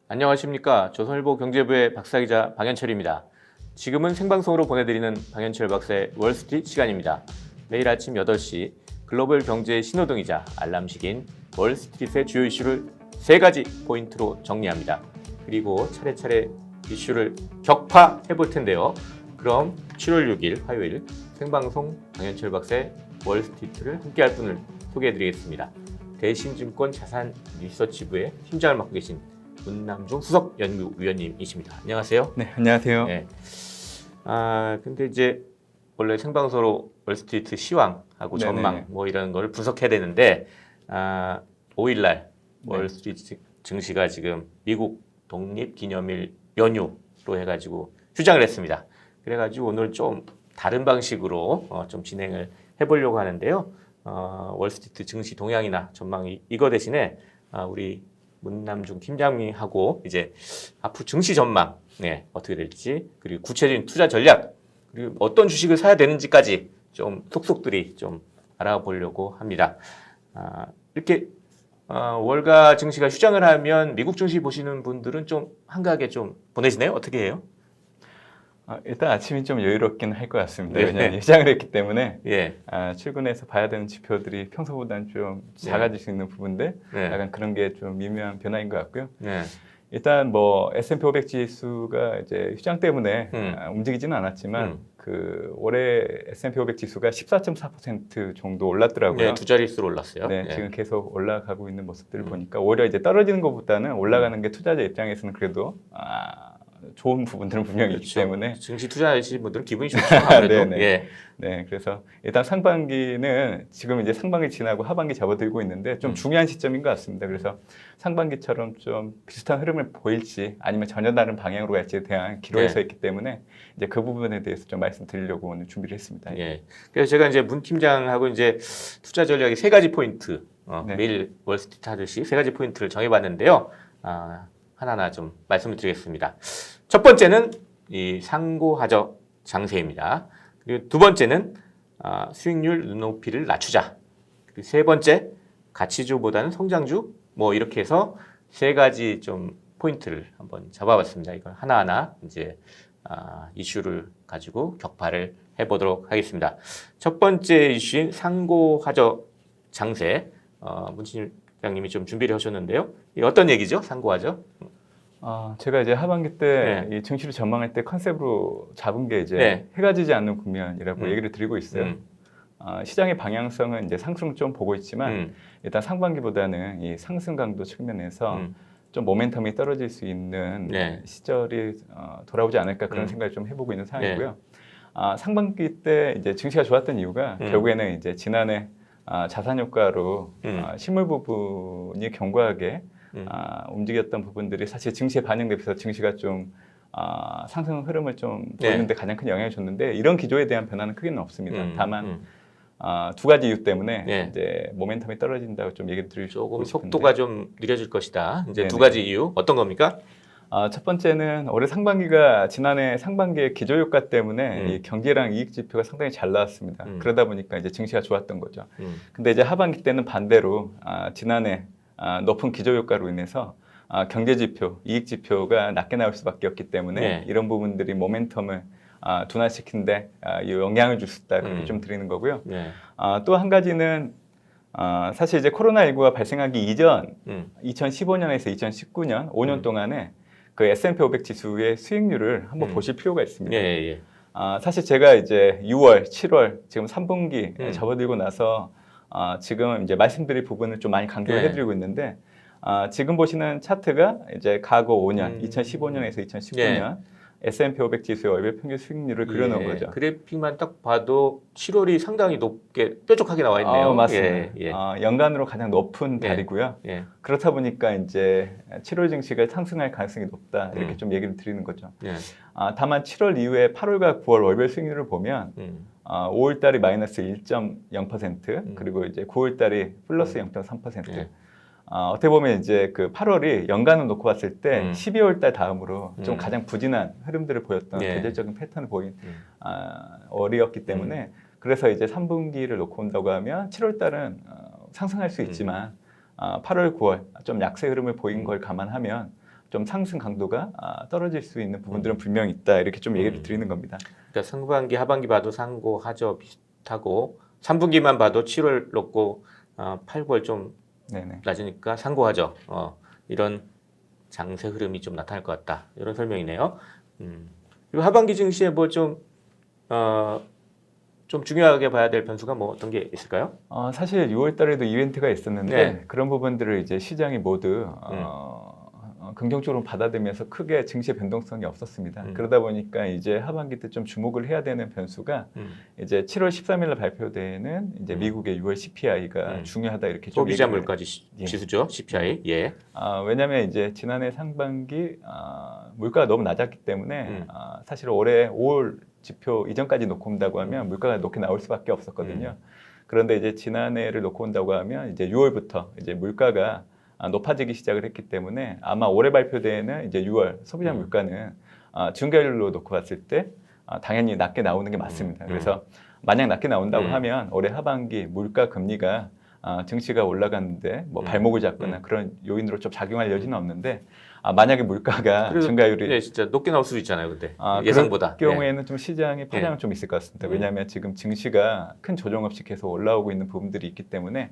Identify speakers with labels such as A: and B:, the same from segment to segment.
A: 안녕하십니까. 조선일보 경제부의 박사기자 방현철입니다. 지금은 생방송으로 보내드리는 방현철 박사의 월스트리트 시간입니다. 매일 아침 8시 글로벌 경제의 신호등이자 알람식인 월스트리트의 주요 이슈를 3가지 포인트로 정리합니다. 그리고 차례차례 이슈를 격파해 볼 텐데요. 그럼 7월 6일 화요일 생방송 방현철 박사의 월스트리트를 함께할 분을 소개해 드리겠습니다. 대신증권 자산 리서치부의 팀장을 맡고 계신 문남중 수석 연구위원님이십니다. 안녕하세요.
B: 네, 안녕하세요.
A: 네. 근데 이제 원래 생방송으로 월스트리트 시황하고
B: 네네.
A: 전망 뭐 이런 걸 분석해야 되는데 5일날 월스트리트 증시가 지금 미국 독립기념일 연휴로 해가지고 휴장을 했습니다. 그래가지고 오늘 좀 다른 방식으로 좀 진행을 해보려고 하는데요. 월스트리트 증시 동향이나 전망이 이거 대신에 우리 문남중 팀장님하고 이제 앞으로 증시 전망 어떻게 될지 그리고 구체적인 투자 전략 그리고 어떤 주식을 사야 되는지까지 좀 속속들이 좀 알아보려고 합니다. 이렇게 월가 증시가 휴장을 하면 미국 증시 보시는 분들은 좀 한가하게 좀 보내시나요? 어떻게 해요?
B: 일단 아침이 좀 여유롭긴 할 것 같습니다.
A: 네.
B: 왜냐하면 예상을 했기 때문에
A: 예.
B: 출근해서 봐야 되는 지표들이 평소보다는 좀 작아질 수 있는 부분들
A: 네.
B: 약간 그런 게 좀 미묘한 변화인 것 같고요.
A: 네.
B: 일단 뭐 S&P 500 지수가 이제 휴장 때문에 움직이지는 않았지만 그 올해 S&P 500 지수가 14.4% 정도 올랐더라고요.
A: 네, 두 자릿수로 올랐어요.
B: 네, 지금 계속 올라가고 있는 모습들을 보니까 오히려 이제 떨어지는 것보다는 올라가는 게 투자자 입장에서는 그래도 좋은 부분들은 분명히 있기 때문에
A: 증시 투자하시는 분들은 기분이 좋죠. 아무래도. 예.
B: 네, 그래서 일단 상반기는 지금 이제 상반기 지나고 하반기 접어들고 있는데 좀 중요한 시점인 것 같습니다. 그래서 상반기처럼 좀 비슷한 흐름을 보일지 아니면 전혀 다른 방향으로 갈지에 대한 기로에 서 있기 때문에 이제 그 부분에 대해서 좀 말씀드리려고 오늘 준비를 했습니다.
A: 예. 그래서 제가 이제 문 팀장하고 이제 투자 전략의 3가지 포인트 매일 월스트리트 하듯이 3가지 포인트를 정해봤는데요. 하나하나 좀 말씀을 드리겠습니다. 첫 번째는 이 상고하적 장세입니다. 그리고 두 번째는 수익률 눈높이를 낮추자. 그리고 세 번째 가치주보다는 성장주 뭐 이렇게 해서 3가지 좀 포인트를 한번 잡아봤습니다. 이걸 하나하나 이제 이슈를 가지고 격파를 해보도록 하겠습니다. 첫 번째 이슈인 상고하적 장세 문 팀장님이 좀 준비를 하셨는데요. 이게 어떤 얘기죠? 상고하적?
B: 제가 이제 하반기 때 이 증시를 전망할 때 컨셉으로 잡은 게 이제 해가 지지 않는 국면이라고 얘기를 드리고 있어요. 시장의 방향성은 이제 상승 좀 보고 있지만 일단 상반기보다는 이 상승 강도 측면에서 좀 모멘텀이 떨어질 수 있는 시절이 돌아오지 않을까 그런 생각을 좀 해보고 있는 상황이고요. 상반기 때 이제 증시가 좋았던 이유가 결국에는 이제 지난해 자산 효과로 실물 부분이 견고하게 움직였던 부분들이 사실 증시에 반영돼서 증시가 좀 상승 흐름을 좀 보이는데 가장 큰 영향을 줬는데 이런 기조에 대한 변화는 크게는 없습니다. 다만 두 가지 이유 때문에 이제 모멘텀이 떨어진다고 좀 얘기를 드리고
A: 조금
B: 싶은데
A: 속도가 좀 느려질 것이다. 이제 두 가지 이유 어떤 겁니까?
B: 첫 번째는 올해 상반기가 지난해 상반기의 기저효과 때문에 이 경제랑 이익 지표가 상당히 잘 나왔습니다. 그러다 보니까 이제 증시가 좋았던 거죠. 근데 이제 하반기 때는 반대로 지난해 높은 기저효과로 인해서 경제 지표, 이익 지표가 낮게 나올 수밖에 없기 때문에 이런 부분들이 모멘텀을 둔화시키는데 영향을 줄 수 있다 그렇게 좀 드리는 거고요. 또 한 가지는 사실 이제 코로나19가 발생하기 이전 2015년에서 2019년 5년 동안에 그 S&P 500 지수의 수익률을 한번 보실 필요가 있습니다. 사실 제가 이제 6월, 7월 지금 3분기 접어들고 나서 지금 이제 말씀드릴 부분을 좀 많이 강조를 해드리고 있는데 지금 보시는 차트가 이제 과거 5년, 2015년에서 2019년 S&P 500 지수의 월별 평균 수익률을 그려놓은 거죠.
A: 그래픽만 딱 봐도 7월이 상당히 높게 뾰족하게 나와 있네요.
B: 맞습니다. 연간으로 가장 높은 달이고요. 그렇다 보니까 이제 7월 증시가 상승할 가능성이 높다 이렇게 좀 얘기를 드리는 거죠. 다만 7월 이후에 8월과 9월 월별 수익률을 보면 5월 달이 마이너스 1.0% 그리고 이제 9월 달이 플러스 0.3%. 어떻게 보면 이제 그 8월이 연간을 놓고 봤을 때 12월 달 다음으로 좀 가장 부진한 흐름들을 보였던 계절적인 패턴을 보인 월이었기 때문에 그래서 이제 3분기를 놓고 온다고 하면 7월 달은 상승할 수 있지만 8월, 9월 좀 약세 흐름을 보인 걸 감안하면 좀 상승 강도가 떨어질 수 있는 부분들은 분명히 있다. 이렇게 좀 얘기를 드리는 겁니다.
A: 그러니까 상반기, 하반기 봐도 상고, 하저 비슷하고 3분기만 봐도 7월 높고 8, 9월 좀
B: 네네.
A: 낮으니까 상고, 하저 이런 장세 흐름이 좀 나타날 것 같다. 이런 설명이네요. 그리고 하반기 증시에 뭐 좀 중요하게 봐야 될 변수가 뭐 어떤 게 있을까요?
B: 사실 6월 달에도 이벤트가 있었는데
A: 네.
B: 그런 부분들을 이제 시장이 모두 긍정적으로 받아들면서 크게 증시의 변동성이 없었습니다. 그러다 보니까 이제 하반기 때 좀 주목을 해야 되는 변수가 이제 7월 13일 날 발표되는 이제 미국의 6월 CPI가 중요하다 이렇게 좀
A: 소비자
B: 얘기를
A: 물가 지수죠, CPI. 예.
B: 왜냐하면 이제 지난해 상반기 물가가 너무 낮았기 때문에 사실 올해 5월 지표 이전까지 놓고 온다고 하면 물가가 높게 나올 수밖에 없었거든요. 그런데 이제 지난해를 놓고 온다고 하면 이제 6월부터 이제 물가가 높아지기 시작을 했기 때문에 아마 올해 발표되는 이제 6월 소비자 물가는 중개율로 놓고 봤을 때 당연히 낮게 나오는 게 맞습니다. 그래서 만약 낮게 나온다고 하면 올해 하반기 물가 금리가 증시가 올라가는데 뭐 발목을 잡거나 그런 요인으로 좀 작용할 여지는 없는데 만약에 물가가 증가율이
A: 네, 진짜 높게 나올 수도 있잖아요, 그때
B: 예상보다
A: 예상보다.
B: 그럴 경우에는 좀 시장의 파장은 좀 있을 것 같습니다. 왜냐하면 지금 증시가 큰 조정 없이 계속 올라오고 있는 부분들이 있기 때문에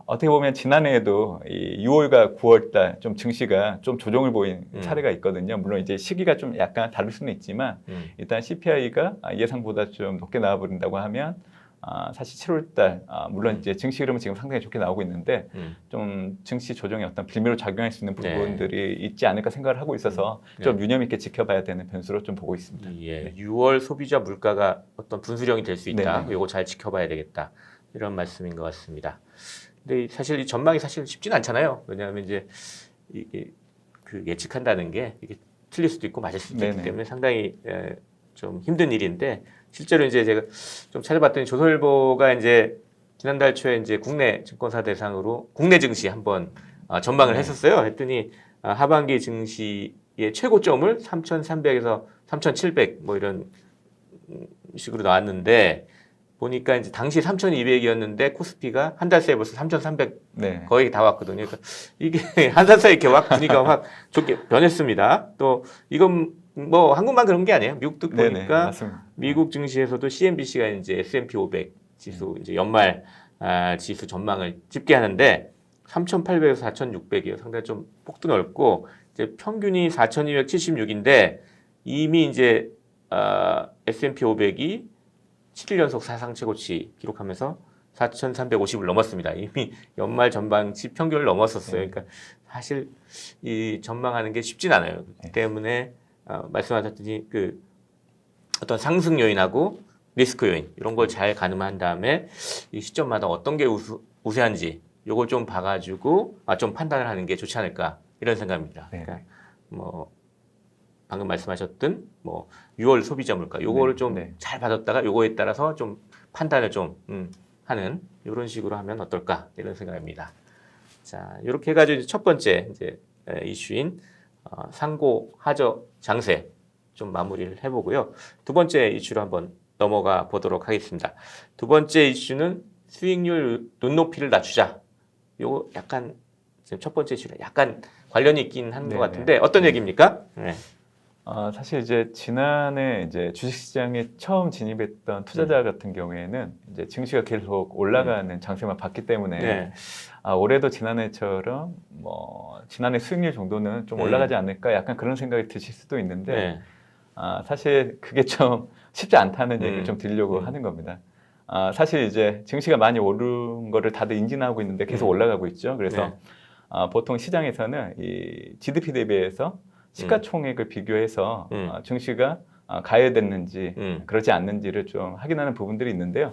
B: 어떻게 보면 지난해에도 이 6월과 9월 달 좀 증시가 좀 조정을 보인 사례가 있거든요. 물론 이제 시기가 좀 약간 다를 수는 있지만 일단 CPI가 예상보다 좀 높게 나와버린다고 하면 사실 7월 달 물론 이제 증시 흐름은 지금 상당히 좋게 나오고 있는데 좀 증시 조정에 어떤 빌미로 작용할 수 있는 부분들이 있지 않을까 생각을 하고 있어서 좀 유념 있게 지켜봐야 되는 변수로 좀 보고 있습니다.
A: 예, 6월 소비자 물가가 어떤 분수령이 될 수 있다.
B: 네네.
A: 이거 잘 지켜봐야 되겠다. 이런 말씀인 것 같습니다. 근데 사실 이 전망이 사실 쉽지는 않잖아요. 왜냐하면 이제 이게 그 예측한다는 게 이게 틀릴 수도 있고 맞을 수도 있기 때문에 상당히 좀 힘든 일인데 실제로 이제 제가 좀 찾아봤더니 조선일보가 이제 지난달 초에 이제 국내 증권사 대상으로 국내 증시 한번 전망을 했었어요. 했더니 하반기 증시의 최고점을 3,300에서 3,700 뭐 이런 식으로 나왔는데 보니까 이제 당시 3,200이었는데 코스피가 한 달 사이에 벌써 3,300 거의 다 왔거든요. 그러니까 이게 한 달 사이에 이렇게 확 분위기가 확 좋게 변했습니다. 또 이건 뭐 한국만 그런 게 아니에요. 미국도 보니까 미국 증시에서도 CNBC가 이제 S&P 500 지수 이제 연말 지수 전망을 집계하는데 3,800에서 4,600이에요. 상당히 좀 폭도 넓고 이제 평균이 4,276인데 이미 이제 S&P 500이 7일 연속 사상 최고치 기록하면서 4,350을 넘었습니다. 이미 연말 전반치 평균을 넘었었어요. 그러니까 사실 이 전망하는 게 쉽진 않아요. 그렇기 때문에 말씀하셨듯이 그 어떤 상승 요인하고 리스크 요인 이런 걸 잘 가늠한 다음에 이 시점마다 어떤 게 우세한지 요걸 좀 봐가지고 좀 판단을 하는 게 좋지 않을까 이런 생각입니다. 그러니까 뭐 방금 말씀하셨던 뭐 6월 소비자 물가 요거를 좀 잘 받았다가 요거에 따라서 좀 판단을 좀 하는 이런 식으로 하면 어떨까 이런 생각입니다. 자 이렇게 해가지고 첫 번째 이제 이슈인 상고 하저 장세 좀 마무리를 해보고요. 두 번째 이슈로 한번 넘어가 보도록 하겠습니다. 두 번째 이슈는 수익률 눈높이를 낮추자. 요거 약간 지금 첫 번째 이슈랑 약간 관련이 있긴 한 것 같은데 어떤 얘기입니까?
B: 사실 이제 지난해 이제 주식시장에 처음 진입했던 투자자 같은 경우에는 이제 증시가 계속 올라가는 장세만 봤기 때문에 올해도 지난해처럼 뭐 지난해 수익률 정도는 좀 올라가지 않을까 약간 그런 생각이 드실 수도 있는데 사실 그게 좀 쉽지 않다는 얘기를 좀 드리려고 하는 겁니다. 사실 이제 증시가 많이 오른 거를 다들 인지하고 있는데 계속 올라가고 있죠. 그래서 보통 시장에서는 이 GDP 대비해서 시가총액을 비교해서 증시가 가열됐는지 그렇지 않는지를 좀 확인하는 부분들이 있는데요.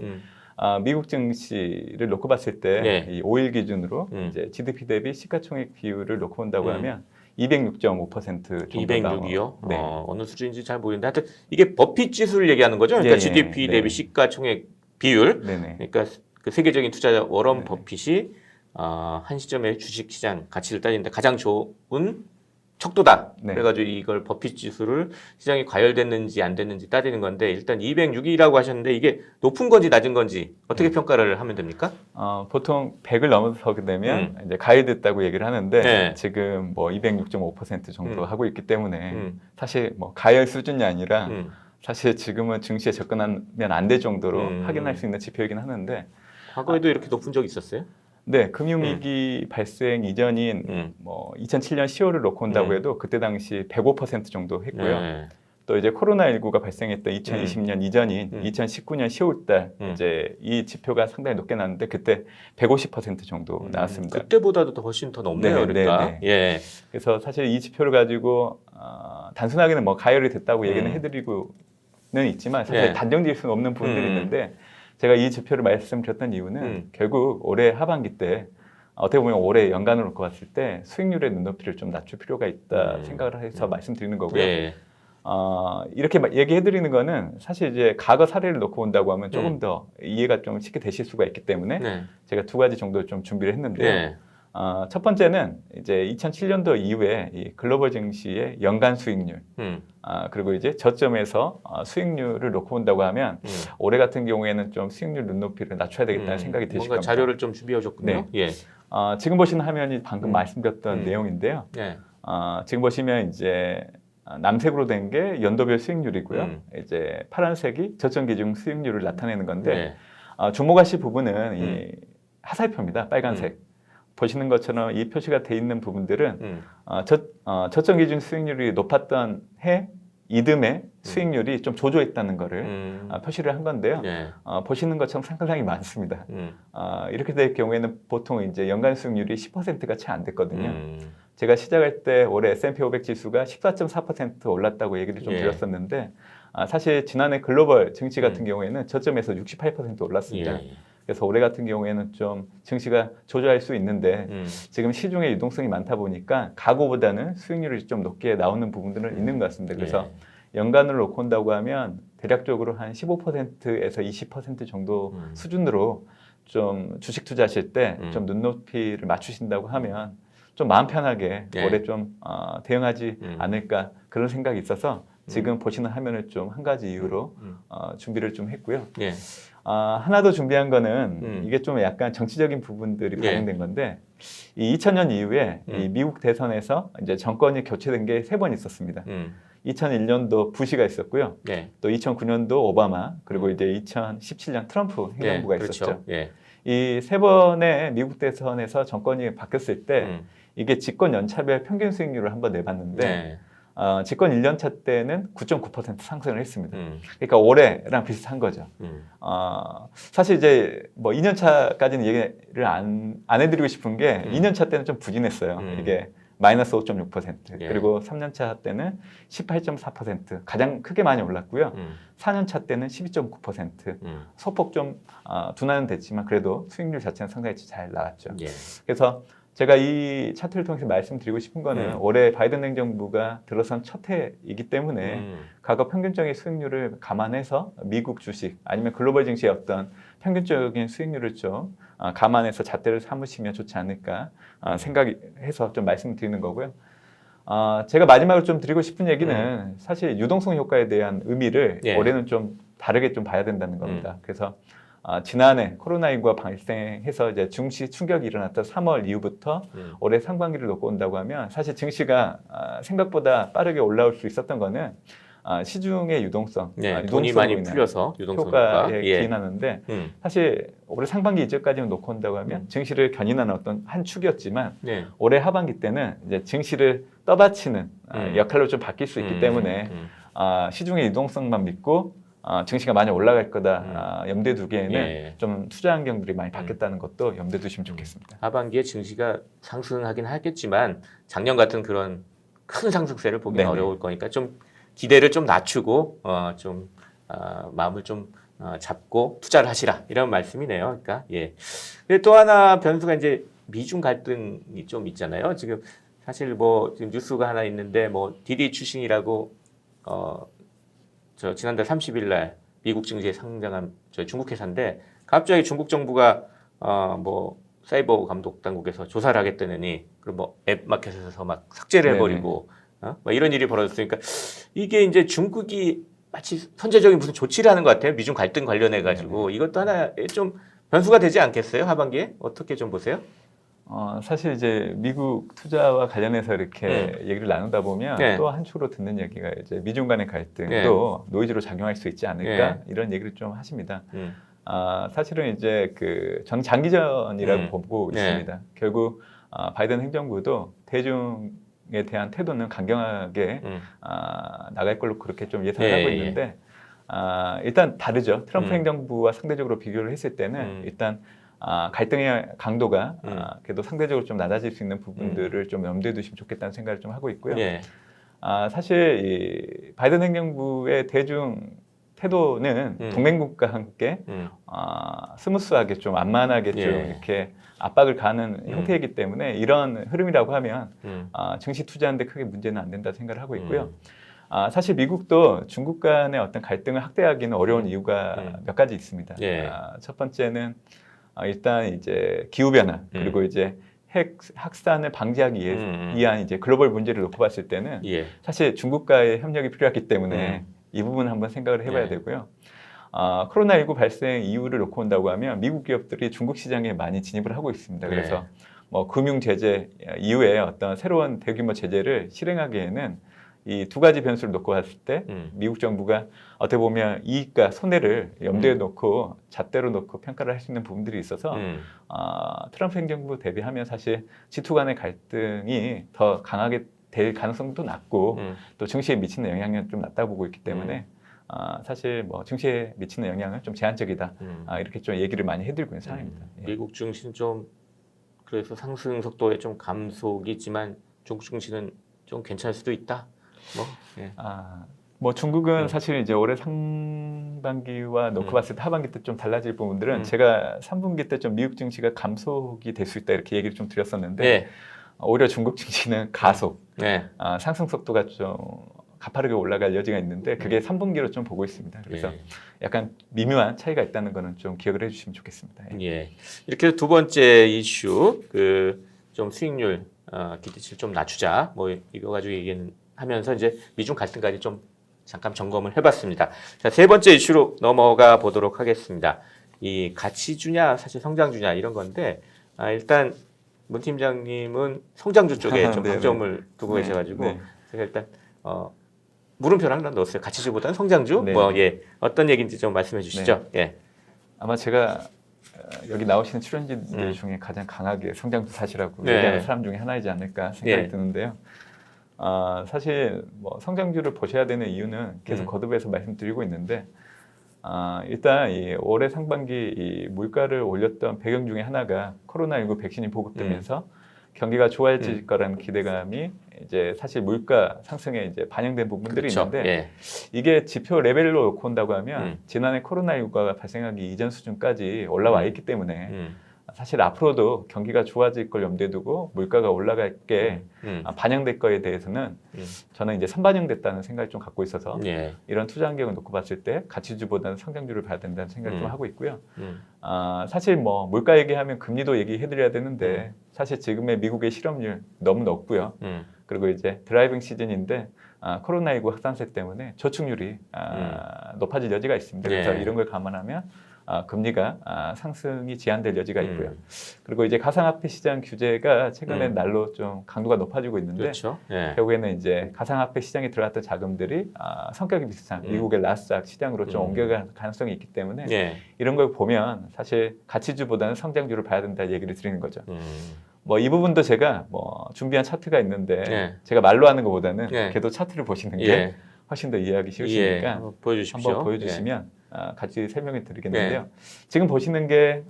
B: 미국 증시를 놓고 봤을 때 이 5일 기준으로 이제 GDP 대비 시가총액 비율을 놓고 본다고 하면 206.5% 정도
A: 206이요? 어느 수준인지 잘 모르겠는데 하여튼 이게 버핏 지수를 얘기하는 거죠. 그러니까 GDP 대비 시가총액 비율. 그러니까 그 세계적인 투자자 워런 버핏이 한 시점에 주식시장 가치를 따지는데 가장 좋은 척도다.
B: 네.
A: 그래가지고 이걸 버핏 지수를 시장이 과열됐는지 안 됐는지 따지는 건데 일단 206이라고 하셨는데 이게 높은 건지 낮은 건지 어떻게 평가를 하면 됩니까?
B: 보통 100을 넘어서게 되면 이제 가열됐다고 얘기를 하는데
A: 네.
B: 지금 뭐 206.5% 정도 하고 있기 때문에
A: 음.
B: 사실 뭐 가열 수준이 아니라
A: 음.
B: 사실 지금은 증시에 접근하면 안 될 정도로
A: 음.
B: 확인할 수 있는 지표이긴 하는데
A: 과거에도 이렇게 높은 적 있었어요?
B: 네, 금융위기 발생 이전인 뭐 2007년 10월을 놓고 온다고 해도 그때 당시 105% 정도 했고요.
A: 네.
B: 또 이제 코로나19가 발생했던 2020년 이전인 2019년 10월달 이제 이 지표가 상당히 높게 나왔는데 그때 150% 정도 나왔습니다.
A: 그때보다도 더 훨씬 더 높네요,
B: 네,
A: 그러니까.
B: 네, 네.
A: 예.
B: 그래서 사실 이 지표를 가지고 단순하게는 뭐 가열이 됐다고 얘기는 해드리고는 있지만 사실
A: 네.
B: 단정지을 수는 없는 부분들이 있는데 제가 이 지표를 말씀드렸던 이유는 결국 올해 하반기 때 어떻게 보면 올해 연간으로 놓고 봤을 때 수익률의 눈높이를 좀 낮출 필요가 있다 생각을 해서 말씀드리는 거고요.
A: 예.
B: 이렇게 얘기해드리는 거는 사실 이제 과거 사례를 놓고 온다고 하면 조금 더 이해가 좀 쉽게 되실 수가 있기 때문에
A: 네.
B: 제가 두 가지 정도 좀 준비를 했는데요.
A: 네.
B: 첫 번째는 이제 2007년도 이후에 이 글로벌 증시의 연간 수익률, 그리고 이제 저점에서 수익률을 놓고 온다고 하면 올해 같은 경우에는 좀 수익률 눈높이를 낮춰야 되겠다는 생각이 드실
A: 뭔가
B: 겁니다.
A: 자료를 좀 준비해 오셨군요.
B: 네.
A: 예.
B: 지금 보시는 화면이 방금 말씀드렸던 내용인데요.
A: 네.
B: 지금 보시면 이제 남색으로 된 게 연도별 수익률이고요. 이제 파란색이 저점 기준 수익률을 나타내는 건데 주목하실 부분은 이 하살표입니다. 빨간색. 보시는 것처럼 이 표시가 돼 있는 부분들은 저점 기준 수익률이 높았던 해 이듬해 수익률이 좀 조조했다는 거를 표시를 한 건데요.
A: 네.
B: 보시는 것처럼 상당히 많습니다. 이렇게 될 경우에는 보통 이제 연간 수익률이 10%가 채 안 됐거든요. 제가 시작할 때 올해 S&P 500 지수가 14.4% 올랐다고 얘기를 좀 드렸었는데 사실 지난해 글로벌 증시 같은 경우에는 저점에서 68% 올랐습니다. 그래서 올해 같은 경우에는 좀 증시가 조절할 수 있는데 지금 시중에 유동성이 많다 보니까 과거보다는 수익률이 좀 높게 나오는 부분들은 있는 것 같습니다. 그래서 연간을 놓고 온다고 하면 대략적으로 한 15%에서 20% 정도 수준으로 좀 주식 투자하실 때 좀 눈높이를 맞추신다고 하면 좀 마음 편하게 올해 좀 대응하지 않을까 그런 생각이 있어서 지금 보시는 화면을 좀 한 가지 이유로 준비를 좀 했고요. 하나 더 준비한 거는 이게 좀 약간 정치적인 부분들이 반영된 건데 이 2000년 이후에 이 미국 대선에서 이제 정권이 교체된 게 3번 있었습니다. 2001년도 부시가 있었고요. 또 2009년도 오바마 그리고 이제 2017년 트럼프 행정부가 있었죠. 이 3번의 미국 대선에서 정권이 바뀌었을 때 이게 집권 연차별 평균 수익률을 한번 내봤는데 집권 1년차 때는 9.9% 상승을 했습니다. 그러니까 올해랑 비슷한 거죠. 사실 이제 뭐 2년차까지는 얘기를 안 해드리고 싶은 게 2년차 때는 좀 부진했어요. 이게 마이너스 5.6% 그리고 3년차 때는 18.4% 가장 크게 많이 올랐고요. 4년차 때는 12.9% 소폭 좀 둔화는 됐지만 그래도 수익률 자체는 상당히 잘 나왔죠. 그래서 제가 이 차트를 통해서 말씀드리고 싶은 거는 올해 바이든 행정부가 들어선 첫 해이기 때문에 과거 평균적인 수익률을 감안해서 미국 주식 아니면 글로벌 증시의 어떤 평균적인 수익률을 좀 감안해서 잣대를 삼으시면 좋지 않을까 생각해서 좀 말씀드리는 거고요. 제가 마지막으로 좀 드리고 싶은 얘기는 사실 유동성 효과에 대한 의미를 올해는 좀 다르게 좀 봐야 된다는 겁니다. 그래서 지난해 코로나19가 발생해서 이제 증시 충격이 일어났던 3월 이후부터 올해 상반기를 놓고 온다고 하면 사실 증시가 생각보다 빠르게 올라올 수 있었던 거는 시중의 유동성,
A: 돈이 많이 풀려서 유동성
B: 효과에 기인하는데 사실 올해 상반기 이전까지는 놓고 온다고 하면 증시를 견인하는 어떤 한 축이었지만 올해 하반기 때는 이제 증시를 떠받치는 역할로 좀 바뀔 수 있기 때문에 시중의 유동성만 믿고 증시가 많이 올라갈 거다 염두에 두기에는 좀 투자 환경들이 많이 바뀌었다는 것도 염두에 두시면 좋겠습니다.
A: 하반기에 증시가 상승하긴 하겠지만 작년 같은 그런 큰 상승세를 보기는 어려울 거니까 좀 기대를 좀 낮추고 마음을 좀 잡고 투자를 하시라 이런 말씀이네요. 그러니까 또 하나 변수가 이제 미중 갈등이 좀 있잖아요. 지금 사실 뭐 지금 뉴스가 하나 있는데 뭐 디디 출신이라고 지난달 30일 날 미국 증시에 상장한 중국 회사인데 갑자기 중국 정부가 뭐 사이버 감독 당국에서 조사를 하겠다느니 그리고 뭐 앱 마켓에서 막 삭제를 해버리고 막 이런 일이 벌어졌으니까 이게 이제 중국이 마치 선제적인 무슨 조치를 하는 것 같아요. 미중 갈등 관련해 가지고 이것도 하나의 좀 변수가 되지 않겠어요? 하반기에 어떻게 좀 보세요?
B: 사실 이제 미국 투자와 관련해서 이렇게 얘기를 나누다 보면
A: 네.
B: 또 한 축으로 듣는 얘기가 이제 미중 간의 갈등도
A: 네.
B: 노이즈로 작용할 수 있지 않을까 이런 얘기를 좀 하십니다. 사실은 이제 전 장기전이라고 보고
A: 네.
B: 있습니다. 결국 바이든 행정부도 대중에 대한 태도는 강경하게 나갈 걸로 그렇게 좀 예상을 하고 있는데 일단 다르죠. 트럼프 행정부와 상대적으로 비교를 했을 때는 일단 갈등의 강도가 그래도 상대적으로 좀 낮아질 수 있는 부분들을 좀 염두에 두시면 좋겠다는 생각을 좀 하고 있고요.
A: 예.
B: 사실 이 바이든 행정부의 대중 태도는 동맹국과 함께 스무스하게 좀 완만하게 좀 이렇게 압박을 가는 형태이기 때문에 이런 흐름이라고 하면 증시 투자하는데 크게 문제는 안 된다 생각을 하고 있고요. 사실 미국도 중국 간의 어떤 갈등을 확대하기는 어려운 이유가 몇 가지 있습니다. 첫 번째는 일단 이제 기후 변화 그리고 이제 핵 확산을 방지하기 위한 이제 글로벌 문제를 놓고 봤을 때는 사실 중국과의 협력이 필요하기 때문에 이 부분 한번 생각을 해봐야 되고요. 코로나19 발생 이유를 놓고 온다고 하면 미국 기업들이 중국 시장에 많이 진입을 하고 있습니다. 그래서 뭐 금융 제재 이후에 어떤 새로운 대규모 제재를 실행하기에는 이 두 가지 변수를 놓고 봤을 때 미국 정부가 어떻게 보면 이익과 손해를 염두에 놓고 잣대로 놓고 평가를 할 수 있는 부분들이 있어서 트럼프 행정부 대비하면 사실 G2 간의 갈등이 더 강하게 될 가능성도 낮고 또 증시에 미치는 영향은 좀 낮다고 보고 있기 때문에 사실 뭐 증시에 미치는 영향은 좀 제한적이다 이렇게 좀 얘기를 많이 해드리고 있는 상황입니다.
A: 미국 증시는 좀 그래서 상승 속도에 좀 감속이 있지만 중국 증시는 좀 괜찮을 수도 있다.
B: 뭐 중국은 사실 이제 올해 상반기와 놓고 봤을 때 하반기 때 좀 달라질 부분들은 제가 3분기 때 좀 미국 증시가 감속이 될 수 있다 이렇게 얘기를 좀 드렸었는데 오히려 중국 증시는 가속, 상승 속도가 좀 가파르게 올라갈 여지가 있는데 그게 3분기로 좀 보고 있습니다. 그래서 약간 미묘한 차이가 있다는 거는 좀 기억을 해주시면 좋겠습니다.
A: 이렇게 두 번째 이슈 좀 수익률 기대치를 좀 낮추자 뭐 이거 가지고 얘기하면서 이제 미중 갈등까지 좀 잠깐 점검을 해봤습니다. 자, 세 번째 이슈로 넘어가 보도록 하겠습니다. 이 가치주냐 사실 성장주냐 이런 건데 일단 문 팀장님은 성장주 쪽에 좀 방점을 두고 계셔가지고 제가 일단 물음표를 하나 넣었어요. 가치주보다는 성장주. 어떤 얘기인지 좀 말씀해 주시죠.
B: 아마 제가 여기 나오시는 출연진들 중에 가장 강하게 성장주 사시라고 얘기하는 사람 중에 하나이지 않을까 생각이 드는데요. 사실 뭐 성장주를 보셔야 되는 이유는 계속 거듭해서 말씀드리고 있는데 일단 이 올해 상반기 이 물가를 올렸던 배경 중에 하나가 코로나19 백신이 보급되면서 경기가 좋아질 거라는 기대감이 이제 사실 물가 상승에 이제 반영된 부분들이 있는데 이게 지표 레벨로 놓고 온다고 하면 지난해 코로나19가 발생하기 이전 수준까지 올라와 있기 때문에 사실 앞으로도 경기가 좋아질 걸 염두에 두고 물가가 올라갈 게 반영될 거에 대해서는 저는 이제 선반영됐다는 생각을 좀 갖고 있어서 이런 투자 환경을 놓고 봤을 때 가치주보다는 성장주를 봐야 된다는 생각을 좀 하고 있고요. 사실 뭐 물가 얘기하면 금리도 얘기해드려야 되는데 사실 지금의 미국의 실업률 너무 높고요. 그리고 이제 드라이빙 시즌인데 코로나19 확산세 때문에 저축률이 높아질 여지가 있습니다. 그래서 이런 걸 감안하면 금리가 상승이 제한될 여지가 있고요. 그리고 이제 가상화폐 시장 규제가 최근에 날로 좀 강도가 높아지고 있는데 결국에는 이제 가상화폐 시장에 들어갔던 자금들이 성격이 비슷한 미국의 나스닥 시장으로 좀 옮겨갈 가능성이 있기 때문에 이런 걸 보면 사실 가치주보다는 성장주를 봐야 된다 얘기를 드리는 거죠. 뭐 이 부분도 제가 뭐 준비한 차트가 있는데 제가 말로 하는 것보다는 그래도 차트를 보시는 게 훨씬 더 이해하기 쉬우시니까
A: 한번 보여주십시오.
B: 한번 보여주시면 같이 설명을 드리겠는데요. 지금 보시는 게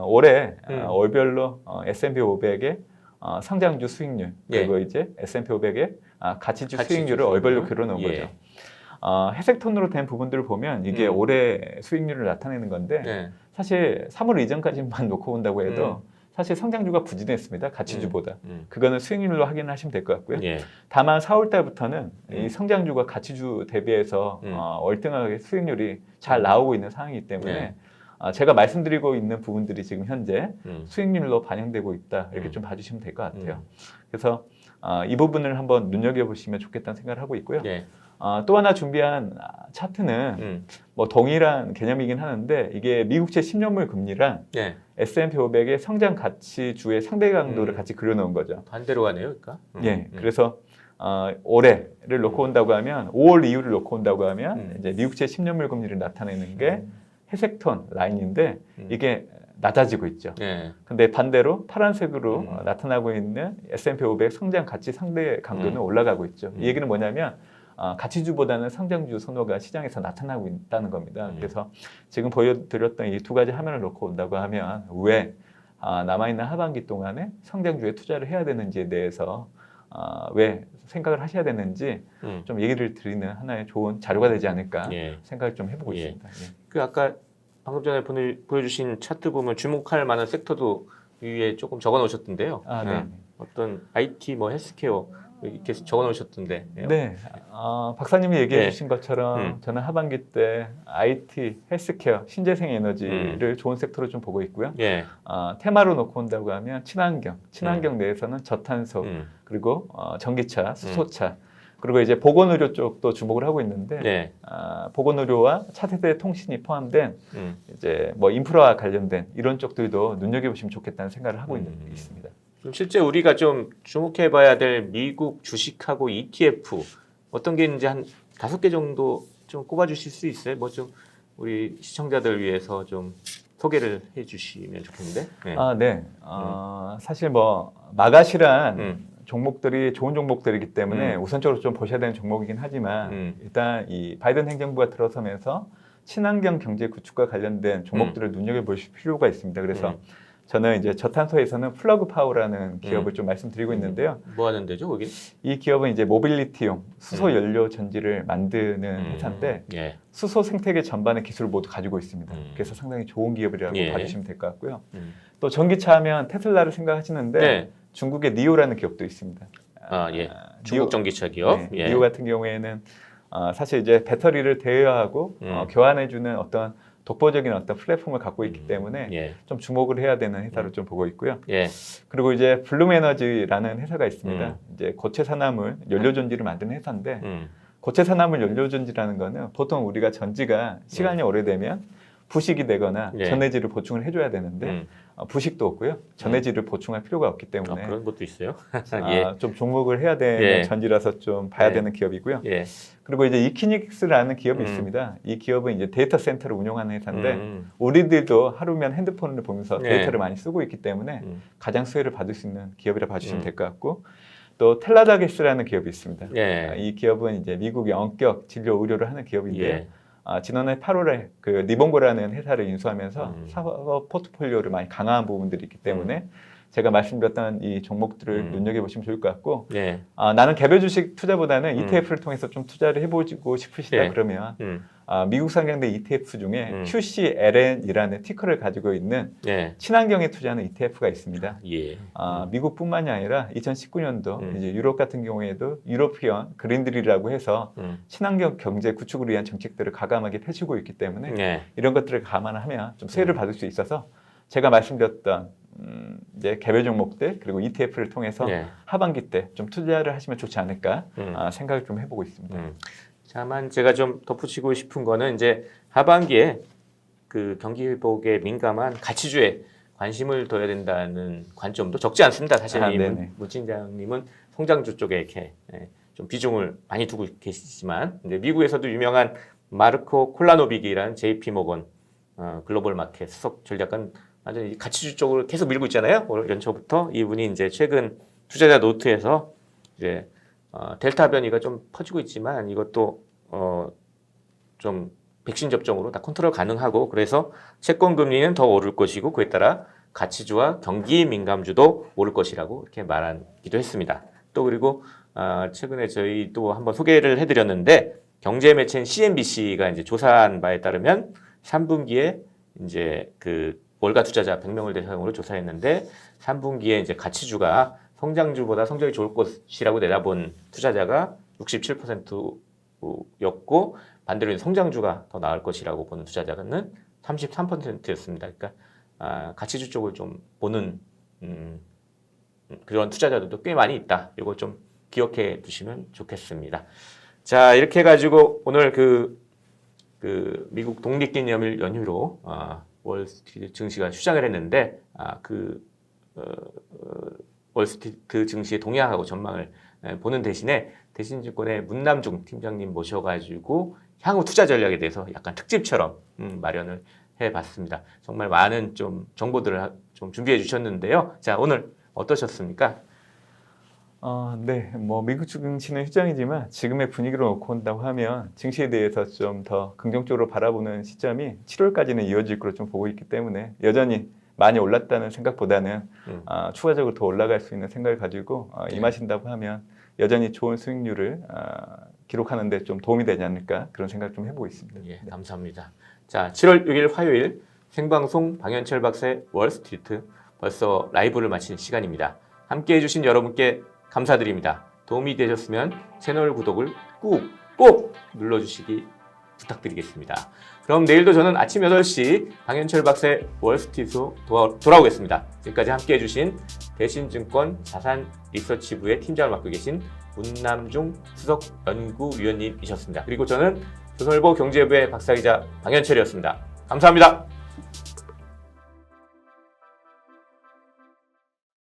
B: 올해 월별로 S&P 500의 성장주 수익률 그리고 이제 S&P 500의 가치주 수익률을 월별로 그려놓은 거죠. 회색 톤으로 된 부분들을 보면 이게 올해 수익률을 나타내는 건데 사실 3월 이전까지만 놓고 본다고 해도 사실 성장주가 부진했습니다. 가치주보다. 그거는 수익률로 확인하시면 될 것 같고요. 다만 4월 달부터는 이 성장주가 가치주 대비해서 월등하게 수익률이 잘 나오고 있는 상황이기 때문에 제가 말씀드리고 있는 부분들이 지금 현재
A: 음.
B: 수익률로 반영되고 있다 이렇게
A: 음.
B: 좀 봐주시면 될 것 같아요. 그래서 이 부분을 한번 눈여겨보시면 좋겠다는 생각을 하고 있고요.
A: 예.
B: 또 하나 준비한 차트는 뭐 동일한 개념이긴 하는데 이게 미국채 10년물 금리랑
A: 예.
B: S&P 500의 성장 가치주의 상대 강도를 같이 그려놓은 거죠.
A: 반대로 가네요, 그러니까.
B: 예, 그래서 올해를 놓고 온다고 하면 5월 이후를 놓고 온다고 하면 이제 미국채 10년물 금리를 나타내는 게 회색 톤 라인인데 이게 낮아지고 있죠.
A: 예.
B: 근데 반대로 파란색으로 나타나고 있는 S&P 500 성장 가치 상대 강도는 올라가고 있죠. 이 얘기는 뭐냐면 가치주보다는 성장주 선호가 시장에서 나타나고 있다는 겁니다. 그래서 지금 보여드렸던 이 두 가지 화면을 놓고 온다고 하면 왜 남아있는 하반기 동안에 성장주에 투자를 해야 되는지에 대해서 왜 생각을 하셔야 되는지 좀 얘기를 드리는 하나의 좋은 자료가 되지 않을까
A: 예.
B: 생각을 좀 해보고
A: 예.
B: 있습니다. 예.
A: 그 아까 방금 전에 보여주신 차트 보면 주목할 만한 섹터도 위에 조금 적어 놓으셨던데요.
B: 네.
A: 어떤 IT, 뭐 헬스케어 이렇게 적어 놓으셨던데.
B: 네, 박사님이 얘기해
A: 예.
B: 주신 것처럼 저는 하반기 때 IT, 헬스케어, 신재생 에너지를 좋은 섹터로 좀 보고 있고요.
A: 예.
B: 테마로 놓고 온다고 하면 친환경 내에서는 저탄소, 그리고 전기차, 수소차, 그리고 이제 보건의료 쪽도 주목을 하고 있는데
A: 예.
B: 보건의료와 차세대 통신이 포함된 이제 뭐 인프라와 관련된 이런 쪽들도 눈여겨보시면 좋겠다는 생각을 하고 있습니다.
A: 그럼 실제 우리가 좀 주목해봐야 될 미국 주식하고 ETF 어떤 게 있는지 한 5개 정도 좀 꼽아주실 수 있어요? 뭐 좀 우리 시청자들 위해서 좀 소개를 해주시면 좋겠는데. 네.
B: 네. 사실 뭐 마가시란 종목들이 좋은 종목들이기 때문에 우선적으로 좀 보셔야 되는 종목이긴 하지만 일단 이 바이든 행정부가 들어서면서 친환경 경제 구축과 관련된 종목들을 눈여겨보실 필요가 있습니다. 그래서 저는 이제 저탄소에서는 플러그 파워라는 기업을 좀 말씀드리고 있는데요.
A: 뭐 하는 데죠, 거기?
B: 이 기업은 이제 모빌리티용 수소 연료 전지를 만드는 회사인데
A: 예.
B: 수소 생태계 전반의 기술을 모두 가지고 있습니다. 그래서 상당히 좋은 기업이라고
A: 예.
B: 봐주시면 될 것 같고요. 또 전기차 하면 테슬라를 생각하시는데
A: 네.
B: 중국의 니오라는 기업도 있습니다.
A: 예. 중국 전기차 기업.
B: 네,
A: 예.
B: 니오 같은 경우에는 사실 이제 배터리를 대여하고 교환해주는 어떤 독보적인 어떤 플랫폼을 갖고 있기 때문에
A: 예.
B: 좀 주목을 해야 되는 회사로 좀 보고 있고요.
A: 예.
B: 그리고 이제 블룸에너지라는 회사가 있습니다. 이제 고체 산화물 연료 전지를 만드는 회사인데 고체 산화물 연료 전지라는 거는 보통 우리가 전지가 시간이 오래되면 부식이 되거나
A: 예.
B: 전해질을 보충을 해줘야 되는데 부식도 없고요. 전해질을 보충할 필요가 없기 때문에
A: 그런 것도 있어요. 예.
B: 좀 주목을 해야 되는
A: 예.
B: 전지라서 좀 봐야
A: 예.
B: 되는 기업이고요.
A: 예.
B: 그리고 이제 이키닉스라는 기업이 있습니다. 이 기업은 이제 데이터 센터를 운영하는 회사인데 우리들도 하루면 핸드폰을 보면서
A: 네.
B: 데이터를 많이 쓰고 있기 때문에 가장 수혜를 받을 수 있는 기업이라 봐주시면 될 것 같고 또 텔라다게스라는 기업이 있습니다.
A: 예.
B: 이 기업은 이제 미국의 원격 진료 의료를 하는 기업인데요.
A: 예.
B: 지난해 8월에 그 리본고라는 회사를 인수하면서 사업 포트폴리오를 많이 강화한 부분들이 있기 때문에 제가 말씀드렸던 이 종목들을 눈여겨보시면 좋을 것 같고
A: 예.
B: 나는 개별 주식 투자보다는 ETF를 통해서 좀 투자를 해보고 싶으시다
A: 예.
B: 그러면 미국 상장된 ETF 중에 QCLN이라는 티커를 가지고 있는
A: 예.
B: 친환경에 투자하는 ETF가 있습니다.
A: 예.
B: 미국뿐만이 아니라 2019년도 이제 유럽 같은 경우에도 유로피언 그린딜이라고 해서 친환경 경제 구축을 위한 정책들을 과감하게 펼치고 있기 때문에
A: 예.
B: 이런 것들을 감안하면 좀 수혜를 받을 수 있어서 제가 말씀드렸던 이제 개별 종목들 그리고 ETF를 통해서
A: 예.
B: 하반기 때 좀 투자를 하시면 좋지 않을까 생각을 좀 해보고 있습니다.
A: 다만 제가 좀 덧붙이고 싶은 거는 이제 하반기에 그 경기 회복에 민감한 가치주에 관심을 둬야 된다는 관점도 적지 않습니다. 사실 이 문팀장님은 성장주 쪽에 이렇게 좀 비중을 많이 두고 계시지만 이제 미국에서도 유명한 마르코 콜라노빅이라는 JP 모건 글로벌 마켓 수석 전략관 완전히 가치주 쪽으로 계속 밀고 있잖아요. 올 연초부터 이분이 이제 최근 투자자 노트에서 이제 델타 변이가 좀 퍼지고 있지만 이것도 좀 백신 접종으로 다 컨트롤 가능하고 그래서 채권 금리는 더 오를 것이고 그에 따라 가치주와 경기 민감주도 오를 것이라고 이렇게 말하기도 했습니다. 또 그리고 최근에 저희 또 한번 소개를 해드렸는데 경제 매체인 CNBC가 이제 조사한 바에 따르면 3분기에 이제 그 월가 투자자 100명을 대상으로 조사했는데 3분기에 이제 가치주가 성장주보다 성적이 좋을 것이라고 내다본 투자자가 67%였고 반대로 성장주가 더 나을 것이라고 보는 투자자는 33%였습니다. 그러니까 가치주 쪽을 좀 보는 그런 투자자들도 꽤 많이 있다. 이거 좀 기억해 두시면 좋겠습니다. 자, 이렇게 해가지고 오늘 그 미국 독립기념일 연휴로 월스트리트 증시가 휴장을 했는데 월스트리트 증시의 동향하고 전망을 보는 대신에 대신증권의 문남중 팀장님 모셔가지고 향후 투자 전략에 대해서 약간 특집처럼 마련을 해봤습니다. 정말 많은 좀 정보들을 좀 준비해 주셨는데요. 자, 오늘 어떠셨습니까?
B: 네, 뭐 미국 증시는 휴장이지만 지금의 분위기로 놓고 온다고 하면 증시에 대해서 좀 더 긍정적으로 바라보는 시점이 7월까지는 이어질 거로 좀 보고 있기 때문에 여전히 많이 올랐다는 생각보다는 추가적으로 더 올라갈 수 있는 생각을 가지고 임하신다고 하면 여전히 좋은 수익률을 기록하는 데 좀 도움이 되지 않을까 그런 생각 좀 해보고 있습니다.
A: 예, 감사합니다. 자, 7월 6일 화요일 생방송 방현철 박사의 월스트리트 벌써 라이브를 마칠 시간입니다. 함께 해주신 여러분께 감사드립니다. 도움이 되셨으면 채널 구독을 꼭 눌러주시기 부탁드리겠습니다. 그럼 내일도 저는 아침 8시 방현철 박사의 월스트리트로 돌아오겠습니다. 지금까지 함께 해주신 대신증권 자산리서치부의 팀장을 맡고 계신 문남중 수석연구위원님이셨습니다. 그리고 저는 조선일보 경제부의 박사기자 방현철이었습니다. 감사합니다.